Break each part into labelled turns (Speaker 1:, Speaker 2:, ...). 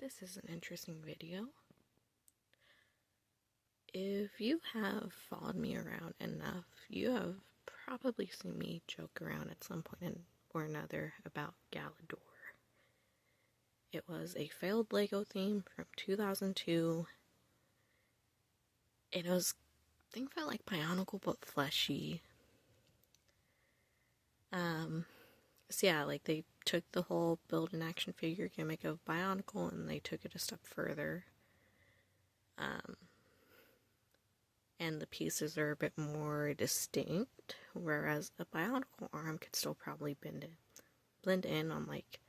Speaker 1: This is an interesting video. If you have followed me around enough, you have probably seen me joke around at some point or another about Galidor. It was a failed LEGO theme from 2002. It was, think of it like Bionicle but fleshy. So yeah, like they took the whole build an action figure gimmick of Bionicle and they took it a step further. And the pieces are a bit more distinct, whereas a Bionicle arm could still probably blend in on like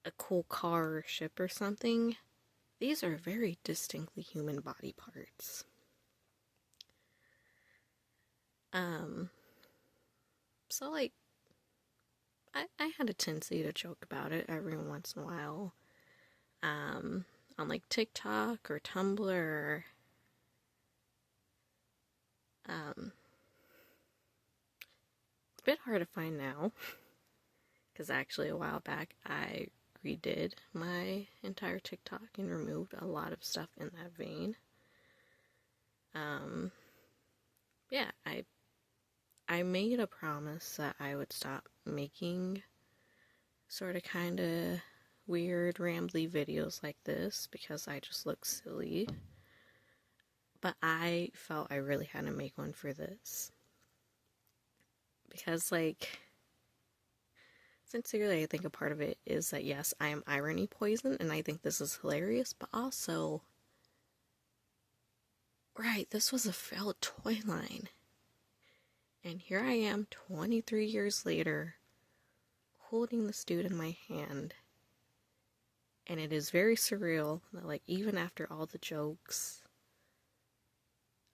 Speaker 1: a cool car or ship or something. These are very distinctly human body parts. So like, I had a tendency to joke about it every once in a while, on like TikTok or Tumblr. It's a bit hard to find now, because actually a while back I redid my entire TikTok and removed a lot of stuff in that vein. Yeah, I made a promise that I would stop making sort of kind of weird rambly videos like this because I just look silly. But I felt I really had to make one for this. Because, like, sincerely, I think a part of it is that, yes, I am irony poison, and I think this is hilarious, but also, right, this was a failed toy line. And here I am, 23 years later, holding this dude in my hand. And it is very surreal that, like, even after all the jokes,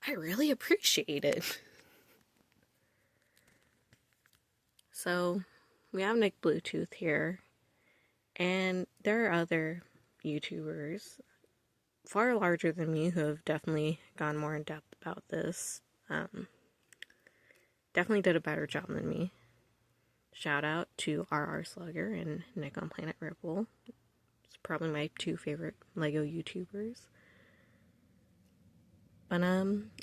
Speaker 1: I really appreciate it. So, we have Nick Bluetooth here, and there are other YouTubers far larger than me who have definitely gone more in depth about this. Definitely did a better job than me. Shout out to Slugger and Nick on Planet Ripple. It's probably my two favorite LEGO YouTubers. But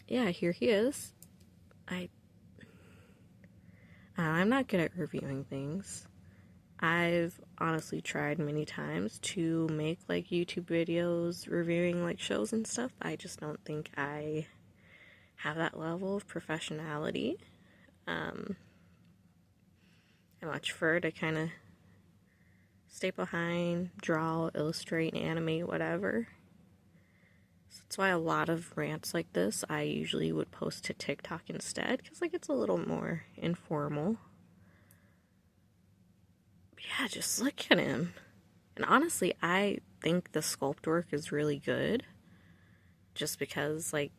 Speaker 1: yeah, here he is. I'm not good at reviewing things. I've honestly tried many times to make like YouTube videos reviewing like shows and stuff. I just don't think I have that level of professionality. I much prefer to kind of stay behind, draw, illustrate, animate, whatever. So that's why a lot of rants like this I usually would post to TikTok instead, because like it's a little more informal. But yeah, just look at him. And honestly, I think the sculpt work is really good. Just because, like,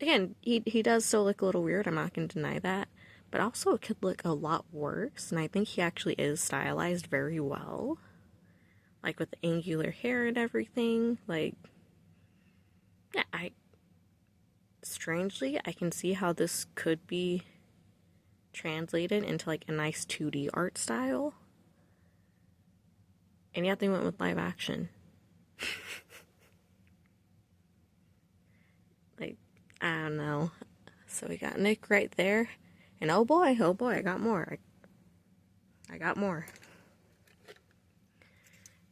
Speaker 1: again, he does still look a little weird, I'm not going to deny that. But also, it could look a lot worse, and I think he actually is stylized very well. Like, with the angular hair and everything, like, yeah, strangely, I can see how this could be translated into, like, a nice 2D art style. And yet they went with live action. Like, I don't know. So we got Nick right there. And oh boy, I got more. I got more.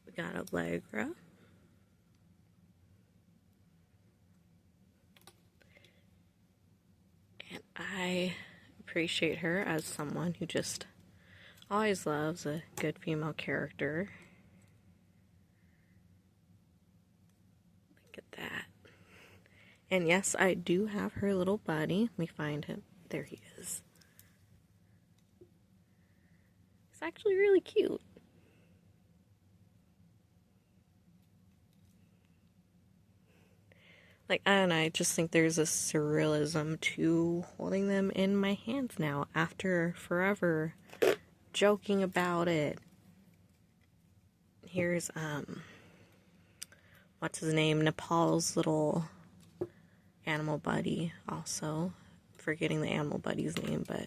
Speaker 1: We got Allegra. And I appreciate her as someone who just always loves a good female character. Look at that. And yes, I do have her little buddy. Let me find him. There he is. He's actually really cute. Like, I don't know, I just think there's a surrealism to holding them in my hands now after forever joking about it. Here's, what's his name? Nepal's little animal buddy, also. Forgetting the animal buddy's name, but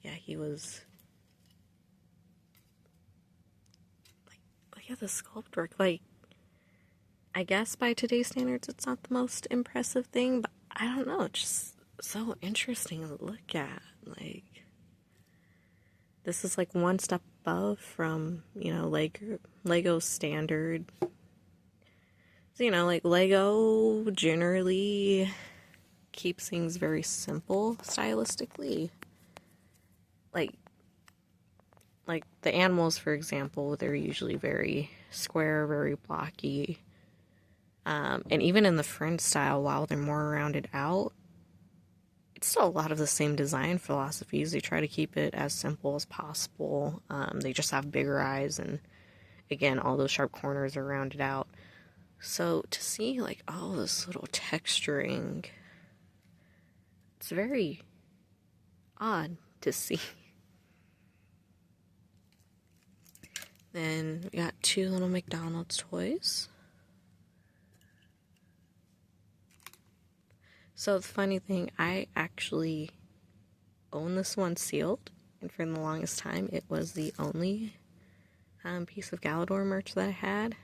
Speaker 1: yeah, he was yeah, the sculpt work, like, I guess by today's standards, it's not the most impressive thing, but I don't know, it's just so interesting to look at. Like, this is like one step above from, you know, Lego standard. So, you know, like Lego generally keeps things very simple stylistically. Like the animals, for example, they're usually very square, very blocky. And even in the French style, while they're more rounded out, it's still a lot of the same design philosophies. They try to keep it as simple as possible. They just have bigger eyes, and again, all those sharp corners are rounded out. So to see like all this little texturing, it's very odd to see. Then we got two little McDonald's toys. So the funny thing, I actually own this one sealed, and for the longest time it was the only piece of Galidor merch that I had.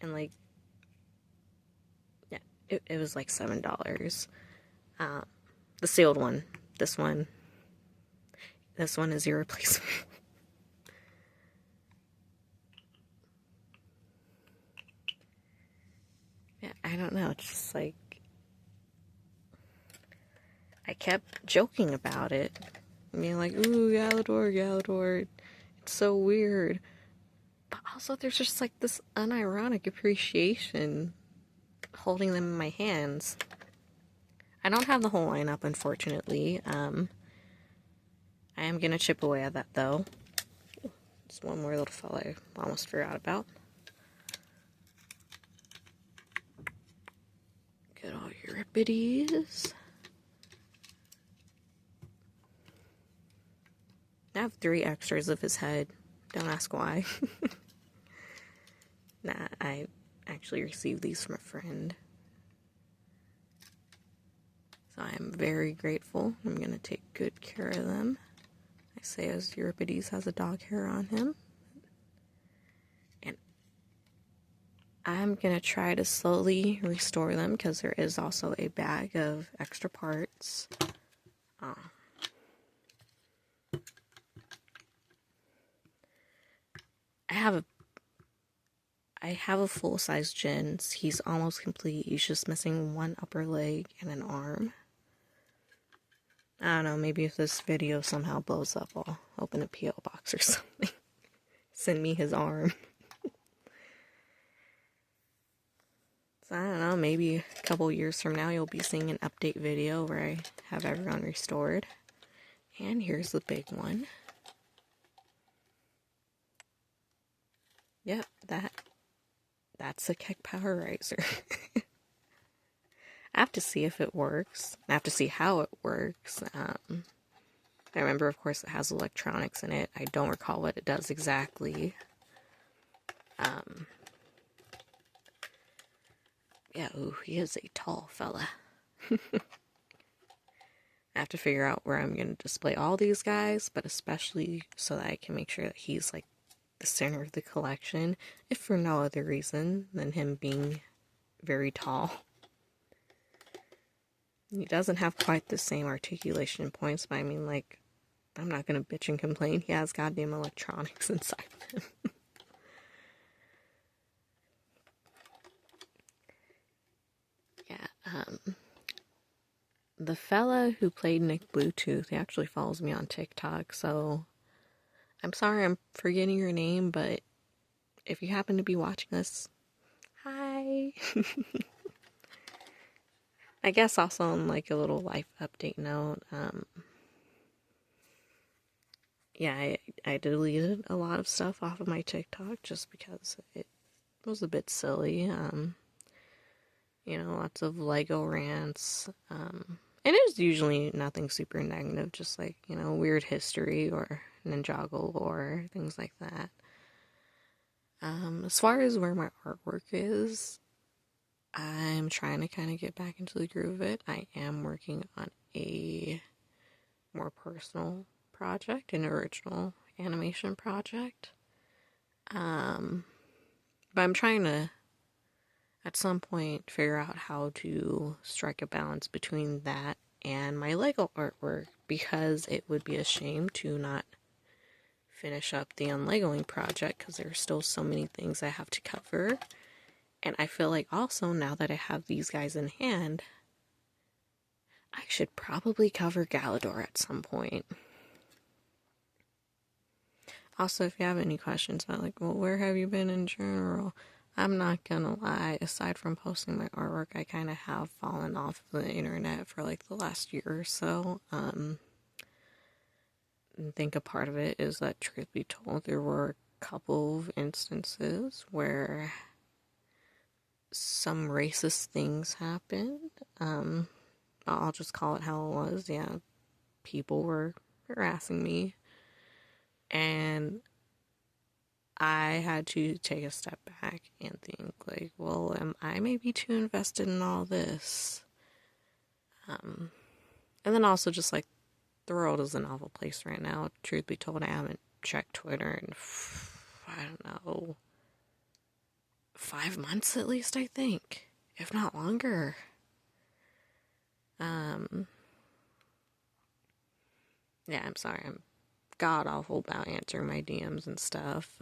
Speaker 1: And like, yeah, it was like $7. The sealed one. This one is your replacement. Yeah, I don't know, it's just like, I kept joking about it. I mean, like, ooh, Galidor, it's so weird. But also, there's just like this unironic appreciation holding them in my hands. I don't have the whole lineup, unfortunately. I am gonna chip away at that, though. There's one more little fella I almost forgot about. Get all your Euripides. I have 3 extras of his head. Don't ask why. Nah, I actually received these from a friend. So I am very grateful. I'm going to take good care of them. I say as Euripides has a dog hair on him. And I'm going to try to slowly restore them because there is also a bag of extra parts. I have a full-size Jins. He's almost complete. He's just missing one upper leg and an arm. I don't know, maybe if this video somehow blows up, I'll open a P.O. box or something. Send me his arm. So I don't know, maybe a couple years from now you'll be seeing an update video where I have everyone restored. And here's the big one. Yep, that's a Kek Powerizer. I have to see if it works. I have to see how it works. I remember, of course, it has electronics in it. I don't recall what it does exactly. Yeah, ooh, he is a tall fella. I have to figure out where I'm going to display all these guys, but especially so that I can make sure that he's like the center of the collection, if for no other reason than him being very tall. He doesn't have quite the same articulation points, but I mean, like, I'm not gonna bitch and complain. He has goddamn electronics inside of him. Yeah, the fella who played Nick Bluetooth, he actually follows me on TikTok, so I'm sorry I'm forgetting your name, but if you happen to be watching this, hi! I guess also on like a little life update note, yeah, I deleted a lot of stuff off of my TikTok just because it was a bit silly. You know, lots of Lego rants. And it was usually nothing super negative, just like, you know, weird history or Ninjago lore, things like that. As far as where my artwork is, I'm trying to kind of get back into the groove of it. I am working on a more personal project, an original animation project. But I'm trying to, at some point, figure out how to strike a balance between that and my Lego artwork, because it would be a shame to not finish up the unlegoing project, because there are still so many things I have to cover. And I feel like also, now that I have these guys in hand, I should probably cover Galidor at some point. Also, if you have any questions about, like, well, where have you been in general? I'm not gonna lie, aside from posting my artwork, I kind of have fallen off the internet for, like, the last year or so. I think a part of it is that, truth be told, there were a couple of instances where some racist things happened. I'll just call it how it was. Yeah, people were harassing me, and I had to take a step back and think, like, well, am I maybe too invested in all this? And then also just, like, the world is an awful place right now. Truth be told, I haven't checked Twitter in, I don't know, 5 months at least, I think, if not longer. Yeah, I'm sorry, I'm god awful about answering my DMs and stuff.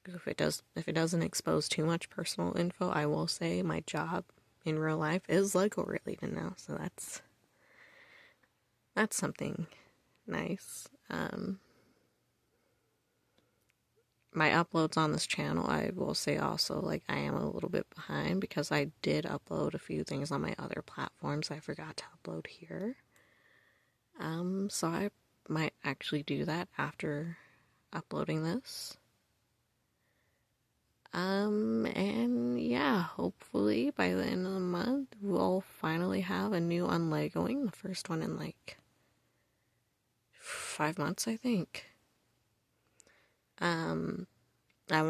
Speaker 1: If it doesn't expose too much personal info, I will say my job in real life is Lego related now, so that's something nice. My uploads on this channel, I will say also, like, I am a little bit behind because I did upload a few things on my other platforms I forgot to upload here. So I might actually do that after uploading this. And yeah, hopefully by the end of the month, we'll finally have a new unlegoing, the first one in, like, 5 months, I think. And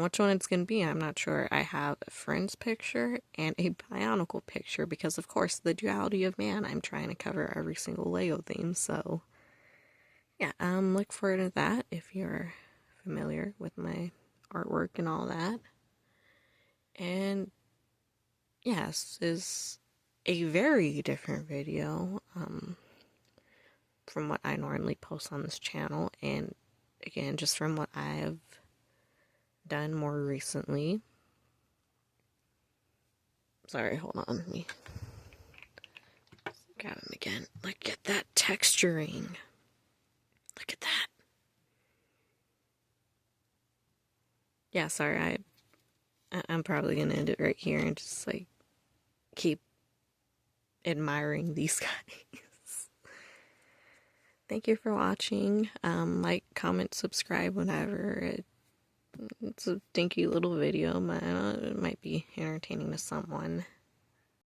Speaker 1: which one it's gonna be, I'm not sure. I have a friend's picture and a Bionicle picture because, of course, the duality of man. I'm trying to cover every single Lego theme, so yeah, look forward to that if you're familiar with my artwork and all that. And yes, is a very different video from what I normally post on this channel, and again, just from what I've done more recently. Sorry, hold on, let me grab him again. Look at that texturing. Look at that. Yeah, sorry, I'm probably gonna end it right here and just, like, keep admiring these guys. Thank you for watching. Like, comment, subscribe whenever. It's a dinky little video, but it might be entertaining to someone.